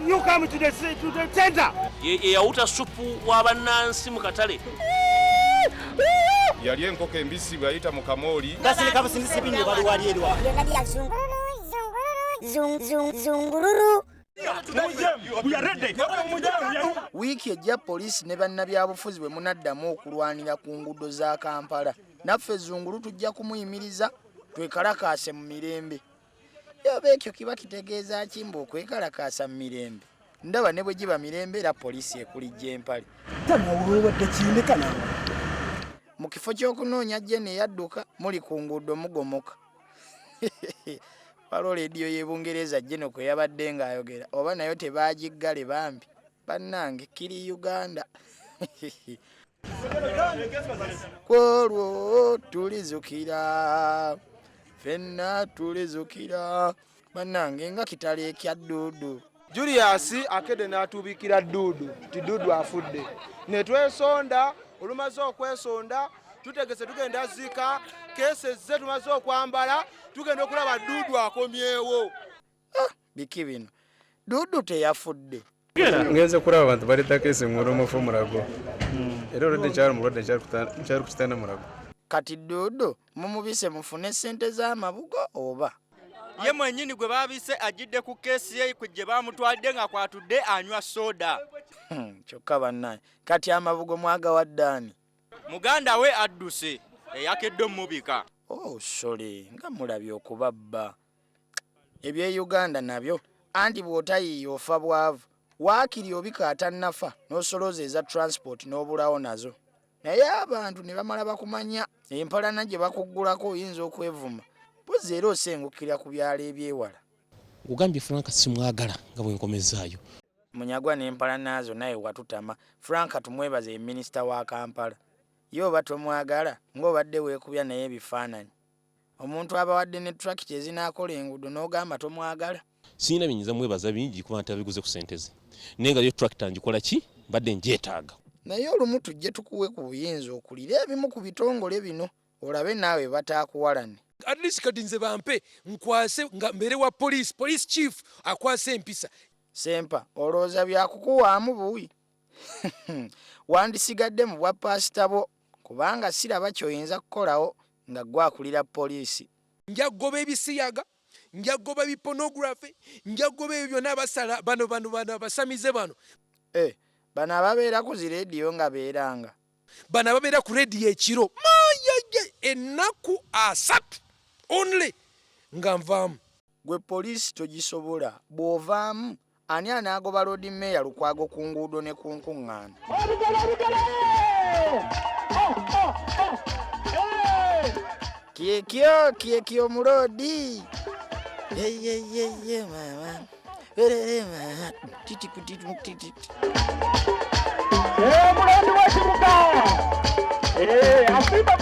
You come to the center. Yawuta supu w'abannansi mu katale. Yali enkoko embisi bwayita mu kamooli. Kasirika busindisi binne bali wali erwa. Zungururu. Wiiki ejja poliisi ne bannabyabufuzi bwe munaddamu okulwanira ku nguudo za Kampala. Naffe Zunguru tujja kumuyimiriza twekalakaase mu mirembe. Yoba ekyo kiba kitegeeza kimba okwekalakaasa mu mirembe. Ndaba ne bwe giba mirembe era poliisi ekulijja empale. Mu kifo ky'okunoonya jjene yadduka muli ku nguudo mugomoka. Waliwo leediyo y'e Bungereza jjeno kwe yabadde ng'ayogera oba nayo tebaagiggale bambi bannange kiri Uganda. Kwolwo tulizukira fenna tulizukira bannange nga kitale ekya Duudu. Julius akedde n'atubikira Duudu ti Duudu afudde ne twesonda olumaze okwesonda tutegese tugenda zika kese ze tumaze okwambala tugenda okulaba Duudu akomyewo. Biki bino Duudu teyafudde. Ngenze kuraba abantu baleta kese mu Romofu Mulago era olwadde kyalo mulwadde kyalo ku kitanda Mulago. Kati Duudu mumubise mufune ssente z'amabugo oba Ye mwennyini gwe baabise ajidde ku keesi ye kujje baamutwalidde nga kwatudde anywa soda. Kyokka bannaye kati amabugo mwagawaddaani. Muganda we adduse eyakedde omubika. Oh sorry nga mulabye okubabba. Ebye Uganda nabyo anti bw'otayiiya ofa bwavu waakiri obika atannafa n'osoloza eza transport n'obulawo nazo. Naye abantu ne bamala bakumanya empalana gye bakuggulako oyinza okwevuma. Buzzi era osengukira ku byalo ebyewala. Ugambye Frank simwagala nga bwe nkomezaayo. Munyagwa n'empalana zo naye watutama. Frank tumwebaze minisita wa Kampala. Yo batomwagala ng'obadde weekubya naye ebifaananyi. Omuntu abawadde ne tractor ezinaakola enguudo n'ogamba tomwagala. Sina binyinza mwebaza bingi kuba ntabiguze ku ssente ze. Nenga yo tractor ngikola ki? Badde njeetaaga. Naye olumu tujje tukuwe ku buyinza okulira ebimu ku bitongole bino olabe naawe bataakuwalane. At least kati nze bampe nkwase nga mbere wa police chief akwase empisa. Sempa olowooza byakukuwaamu buwi. Wandisigadde mu bwa pasita bo kubanga siraba kyoyinza kukolawo nga gwakulira poliisi. Njagoba ebisiyaga, njagoba bipornography, njagoba ebyo byonna abasala bano abasamize bano. Bano ababeera ku zi leediyo nga beeranga. Bano ababeera ku leediyo ekiro. Mayeye ennaku 3 only nga nvaamu. Gwe poliisi togisobola bw'ovaamu ani anaagoba Lord Mayor Lukwago ku nguudo ne ku nkuŋŋaana. Kiekyo mulodi. Ye mama. Titi kutitu titi. Mulodi wa kibuga. Asiba.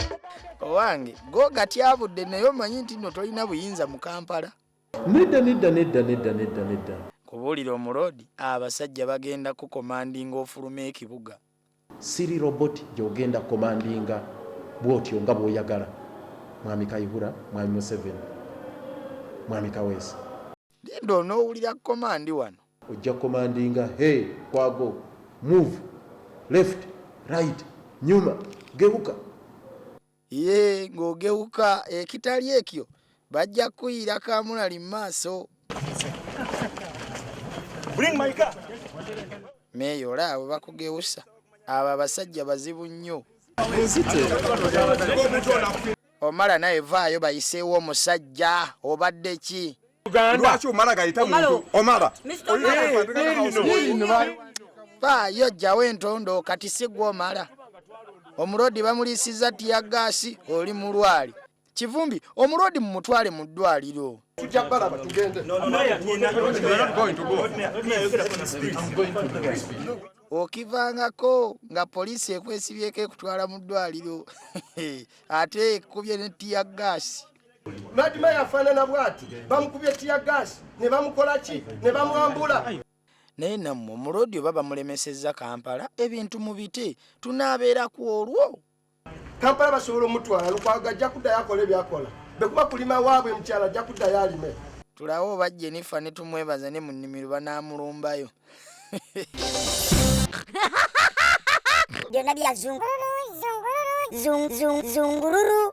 Owange go gatyabudde naye omanyi nti nno tolina buyinza mu Kampala. Nedda. Kubuulira omulodi abasajja bagenda ku commanding ofuluma ekibuga. Siri robot gy'ogenda commandinga bw'otyo nga bw'oyagala. Mwami Kayihura, Mwami Museveni, Mwami Kaweesi. Lindo onoowulira command wano. Ojja commandinga hey Kwago move left right nyuma geuka. Ye ng'ogeuka ekitali ekyo bajja kuyira Kamulali mu maaso. Bring my car. Meyo olaawe bakugeusa. Abo abasajja bazibu nnyo. Omala naye vaayo bayiseewo omusajja obadde ki? Lwaki omala gayita muntu? Omala. Vaayo jjawo entondo kati si gwe omala. Omulodi bamuliisizza tiyagaasi oli mulwali. Kivumbi omulodi mumutwale mu ddwaliro. Okivangako nga poliisi ekwesibyeko ekutwala mu ddwaliro ate ekubye ne tiyagaasi. Lord Mayor afaanana bw'ati bamukubye tiyagaasi ne bamukola ki ne bamwambula. Naye nammwe omulodi oba bamulemesezza Kampala ebintu mubite tunaabeeraku olwo. Kampala basobola omutwala Lukwago ajja kuddayo akola ebyakola. Bwe kuba kulima waabwe mukyala ajja kuddayo alime. tulawo oba Jennifer ne tumwebaza ne mu nnimiro banaamulumbayo. Byonna bya zungururu.